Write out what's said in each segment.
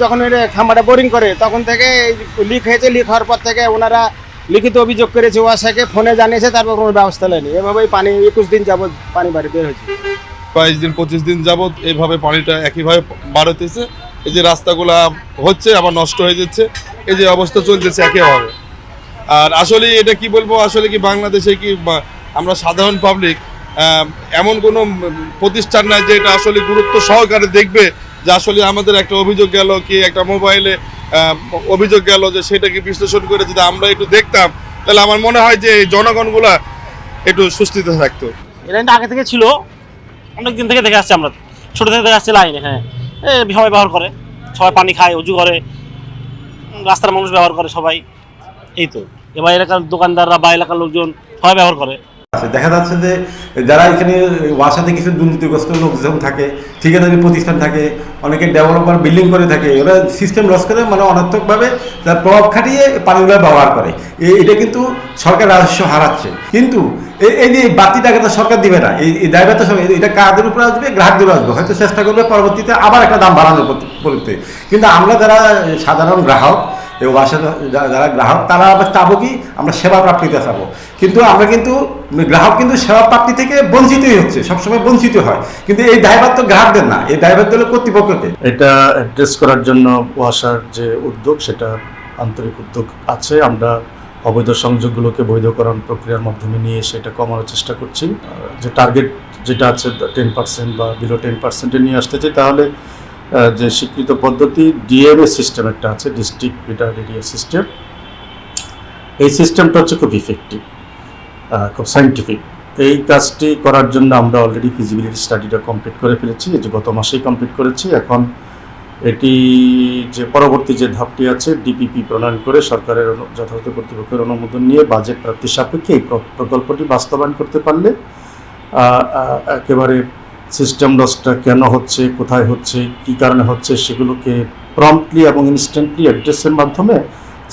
যখন খাম্বাটা বোরিং করে তখন থেকে লিক হয়েছে, লিক হওয়ার পর থেকে ওনারা লিখিত অভিযোগ করেছে, ওয়াসাকে ফোনে জানিয়েছে, তারপর কোনো ব্যবস্থা নেয়নি। এভাবেই পানি 21 দিন যাবত পানি বাড়ি বের হয়েছে। 22 দিন 25 দিন যাবত এইভাবে পানিটা একইভাবে বার হতেছে। এই যে রাস্তাগুলা হচ্ছে আবার নষ্ট হয়ে যাচ্ছে, এই যে অবস্থা চলতেছে একইভাবে। আর আসলে এটা কি বলবো, আসলে কি বাংলাদেশে কি আমরা সাধারণ পাবলিক এমন কোনো প্রতিষ্ঠান নাই যে এটা আসলে গুরুত্ব সহকারে দেখবে যে আসলে আমাদের একটা অভিযোগ গেল কি একটা মোবাইলে অভিযোগ গেল, যে সেটাকে বিশ্লেষণ করে যদি আমরা একটু দেখতাম, তাহলে আমার মনে হয় যে এই জনগণগুলা একটু সুস্থিত থাকতো। এটা আগে থেকে ছিল, অনেক দিন থেকে দেখে আসছি, আমরা ছোটো থেকে দেখে আসছি লাইনে। হ্যাঁ, সবাই ব্যবহার করে, সবাই পানি খায়, উজু করে, রাস্তার মানুষ ব্যবহার করে সবাই। এই তো এবার এলাকার দোকানদাররা বা এলাকার লোকজন সবাই ব্যবহার করে। দেখা যাচ্ছে যে যারা এখানে ওয়াসাতে কিছু দুর্নীতিগ্রস্ত লোকজন থাকে, ঠিকাদারি প্রতিষ্ঠান থাকে, অনেকে ডেভেলপার বিল্ডিং করে থাকে, ওরা সিস্টেম লস করে মানে অনর্থকভাবে তার প্রভাব খাটিয়ে পানিগুলো ব্যবহার করে। এটা কিন্তু সরকার রাজস্ব হারাচ্ছে। কিন্তু এই যে বাড়তি টাকাটা সরকার দিবে না, এই দায়ভার তো এটা কাদের উপরে আসবে? গ্রাহকদের আসবে। হয়তো চেষ্টা করবে পরবর্তীতে আবার একটা দাম বাড়ানোর পরিবর্তে। কিন্তু আমরা যারা সাধারণ গ্রাহক, এই ওয়াসা যারা গ্রাহক, তারা আবার চাবো কি আমরা সেবা প্রাপ্তিতে চাবো। কিন্তু আমরা কিন্তু গ্রাহক কিন্তু সেবা প্রাপ্তি থেকে বঞ্চিতই হচ্ছে, সবসময় বঞ্চিত হয়। কিন্তু এই দায়ভার তো গ্রাহকদের না, এই দায়ভার দিল কর্তৃপক্ষকে। এটা অ্যাড্রেস করার জন্য ওয়াসার যে উদ্যোগ, সেটা আন্তরিক উদ্যোগ আছে। আমরা অবৈধ সংযোগগুলোকে বৈধকরণ প্রক্রিয়ার মাধ্যমে নিয়ে সেটা কমানোর চেষ্টা করছি। যে টার্গেট যেটা আছে 10% বা বিলো 10% নিয়ে আসতে চাই, তাহলে যে স্বীকৃত পদ্ধতি ডিএমএ সিস্টেম একটা আছে, ডিস্ট্রিক্ট মিটার এরিয়া সিস্টেম। এই সিস্টেমটা হচ্ছে খুব ইফেক্টিভ, খুব সায়েন্টিফিক। এই কাজটি করার জন্য আমরা অলরেডি ফিজিবিলিটি স্টাডিটা কমপ্লিট করে ফেলেছি, এই যে গত মাসেই কমপ্লিট করেছি। এখন এটি যে পরবর্তী যে ধাপটি আছে, ডিপিপি প্রণয়ন করে সরকারের যথাযথ কর্তৃপক্ষের অনুমোদন নিয়ে বাজেট প্রাপ্তির সাপেক্ষে এই প্রকল্পটি বাস্তবায়ন করতে পারলে একেবারে সিস্টেম লসটা কেন হচ্ছে, কোথায় হচ্ছে, কী কারণে হচ্ছে, সেগুলোকে প্রম্পটলি এবং ইনস্ট্যান্টলি অ্যাড্রেসের মাধ্যমে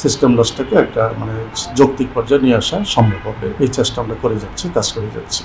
সিস্টেম লসটাকে একটা মানে যৌক্তিক পর্যায়ে নিয়ে আসা সম্ভব হবে। এই চেষ্টা আমরা করে যাচ্ছি, কাজ করে যাচ্ছি।